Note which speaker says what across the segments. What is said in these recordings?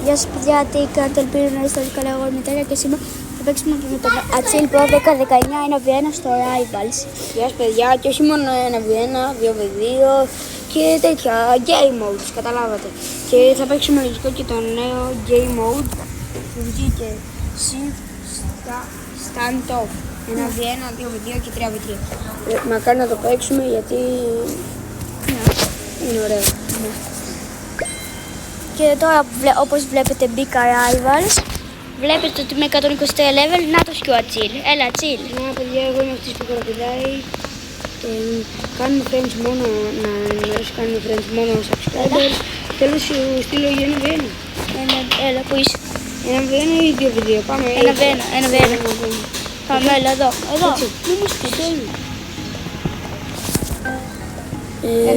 Speaker 1: Γεια σας παιδιά, τι κάνετε, ελπίζω να είστε όλοι καλά, εγώ είμαι η Τέρια και σήμερα θα παίξουμε και με τον Ατσίλ Pro 10-19 1v1 στο Rivals.
Speaker 2: Γεια σας παιδιά, και όχι μόνο 1v1, 2v2 και τέτοια game modes, καταλάβατε. Και θα παίξουμε λογικό και το νέο game mode που βγήκε Stand Off 1v1, 2v2 και 3v3. Μακάρι να το παίξουμε γιατί είναι ωραίο.
Speaker 1: Και τώρα όπως βλέπετε μπήκα Rivals. Βλέπετε ότι είμαι 123 level, να το σκιώ Ατσίλ. Έλα Ατσίλ.
Speaker 2: Ναι παιδιά, εγώ είμαι αυτής που κοροπηδάει. Κάνουμε friends μόνο, να ενημερώσω, κάνουμε friends μόνο subscriber. Θέλω σου στείλω για 1v1.
Speaker 1: Έλα, πού είσαι?
Speaker 2: 1v1 ή 2v2, πάμε.
Speaker 1: 1v1. Πάμε, έλα εδώ. Εδώ.
Speaker 2: Μην μου στείλει.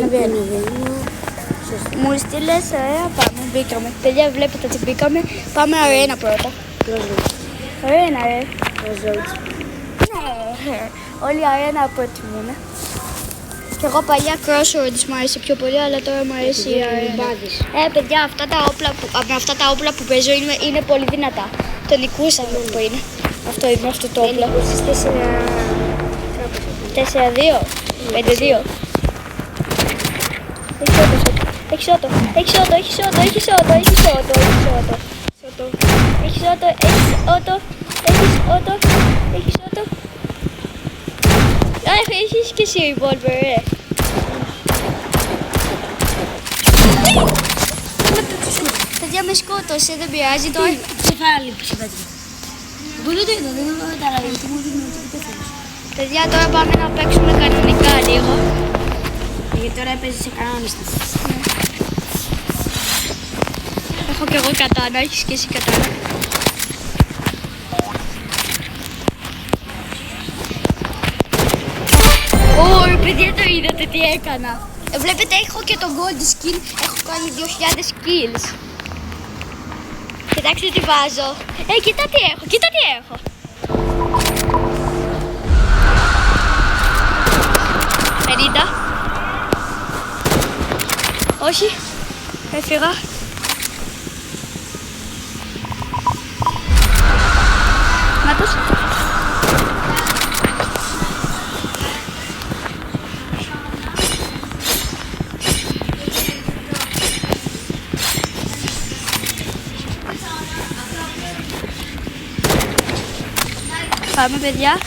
Speaker 2: 1v1.
Speaker 1: Μου στείλες, ωραία, πάμε, μπήκαμε. Παιδιά, βλέπετε ότι μπήκαμε. Πάμε αρένα πρώτα. Αρένα, ρε. Ναι, όλοι αρένα προτιμούν. Και εγώ παλιά Crossroads μου άρεσε πιο πολύ, αλλά τώρα μου αρέσει η αρένα. Παιδιά, με αυτά τα όπλα που παίζω είναι πολύ δυνατά. Το νικούσα πριν. Αυτό είναι αυτό το όπλο. 4-2, 5-2. Έχει ότο. Έχεις και εσύ revolver, ρε. Παιδιά, με σκότωσε, δεν πειράζει τώρα.
Speaker 2: Ξεφάλει που συμπέτρια. Πολύ το είδα, δεν καταλαβαίνω τι μου δίνει το τέλος.
Speaker 1: Παιδιά, τώρα πάμε να παίξουμε κανονικά λίγο.
Speaker 2: Γιατί τώρα έπαιζε σε κανόνιστα.
Speaker 1: Έχω κι εγώ κατάνα, έχεις και εσύ κατάνα. Ω, παιδιά, το είδατε τι έκανα. Βλέπετε, έχω και το gold skin, έχω κάνει 2.000 kills. Κοιτάξτε τι βάζω. Κοίτα τι έχω. Όχι, έφυγα. Μάτος. Πάμε παιδιά.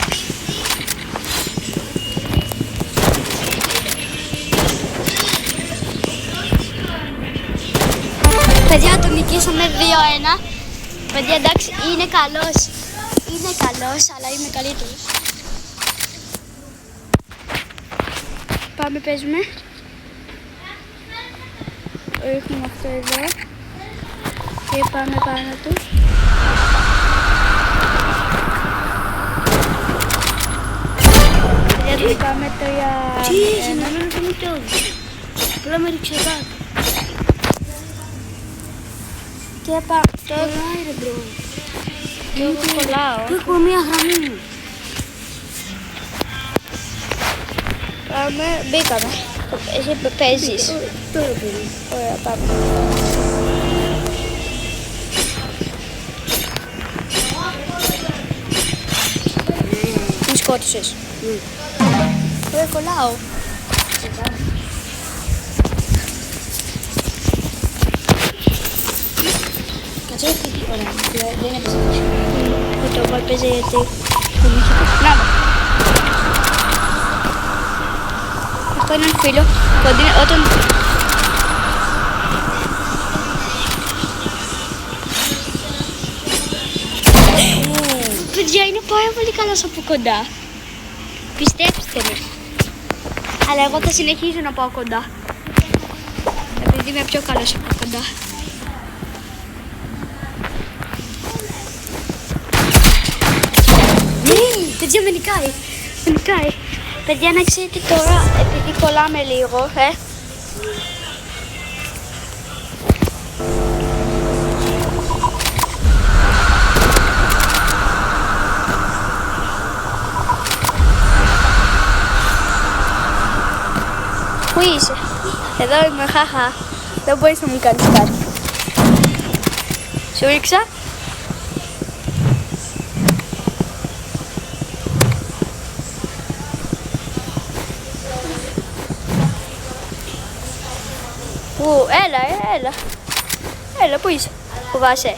Speaker 1: Παιδιά, τον νικήσαμε 2-1. Παιδιά, εντάξει, είναι καλός, αλλά είμαι καλύτερος. Πάμε, παίζουμε. Ρίχνουμε αυτό εδώ. Και πάμε πάνω του. Παιδιά, πάμε 3-1.
Speaker 2: Τι έγινε, εμένα δεν μου το έδωσε. Απλά με ρίξε κάτω.
Speaker 1: Και πάμε.
Speaker 2: Κολλάει ρε μπρο.
Speaker 1: Και εγώ κολλάω.
Speaker 2: Που έχω μία γραμμή μου.
Speaker 1: Πάμε, μπήκαμε. Εσύ παίζεις.
Speaker 2: Τώρα παίζει.
Speaker 1: Ωραία, πάμε. Με σκότωσες. Ωραία, κολλάω.
Speaker 2: Κάτσε, ωραία, δεν έπαιζε.
Speaker 1: Δεν το έπαιζε γιατί δεν είχε πει. Να με. Έχω έναν φίλο που όταν... Παιδιά, είναι πάρα πολύ καλός από κοντά. Πιστέψτε με. Αλλά εγώ θα συνεχίσω να πάω κοντά. Επειδή είμαι πιο καλός από κοντά. Παιδιά, με νικάει. Παιδιά, να ξέρετε τώρα, επειδή κολλάμε λίγο, Πού είσαι? Εδώ είμαι, χαχα. Δεν μπορείς να μου κάνεις κάτι. Σου ρίξα. Πού, έλα. Έλα, πού είσαι. Φοβάσαι.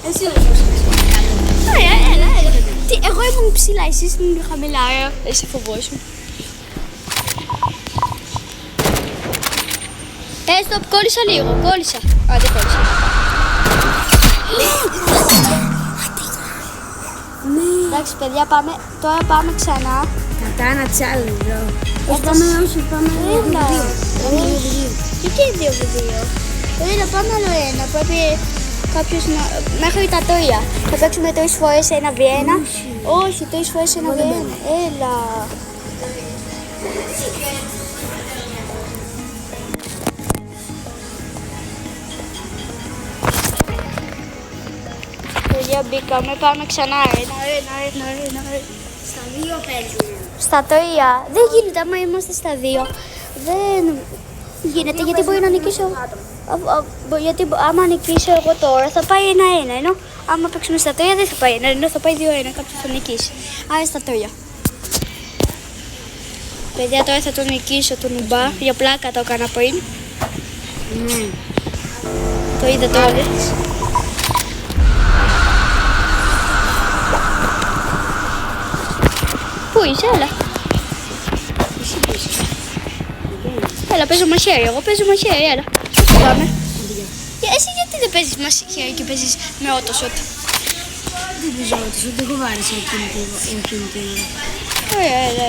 Speaker 2: Εσύ όχι.
Speaker 1: Έλα. Τι, εγώ ήμουν ψηλά, εσύ ήσουν χαμηλά. Εσύ φοβόσουν. Stop, κόλλησα λίγο, κόλλησα. Δεν κόλλησα. Εντάξει, παιδιά, τώρα πάμε ξανά.
Speaker 2: Κατάνα challenge. Όχι, πάμε
Speaker 1: Έλα.
Speaker 2: 2v2.
Speaker 1: Γιατί 2v2. Έλα, πάμε άλλο ένα. Πρέπει κάποιος να... Μέχρι τα 3. Θα παίξουμε 3 φορές 1v1. Όχι, 3 φορές 1v1. Έλα. Παιδιά, μπήκαμε. Πάμε ξανά. Ένα.
Speaker 2: Στα 2 παίζουμε.
Speaker 1: Στα 3. Δεν γίνεται, άμα είμαστε στα 2. Δεν γίνεται, γιατί μπορεί να νικήσω. Γιατί άμα νικήσω εγώ τώρα θα πάει 1-1. Ενώ άμα παίξουμε στα 3 δεν θα πάει 1, ενώ θα πάει 2-1. Κάποιος θα νικήσει. Άρα στα 3. Παιδιά, τώρα θα τον νικήσω τον Ουμπά. Για πλάκα το έκανα πριν.
Speaker 2: Ναι.
Speaker 1: Το είδατε όλες. Πού είσαι, έλα. Έλα, παίζω μαχαίρι. Εγώ παίζω μαχαίρι, έλα. Πάμε. Εσύ γιατί δεν παίζεις μαχαίρι και παίζεις με ότοσοτ.
Speaker 2: Δεν παίζω ότοσοτ, εγώ βάρισα εκείνη την ώρα.
Speaker 1: Ωραία, έλα.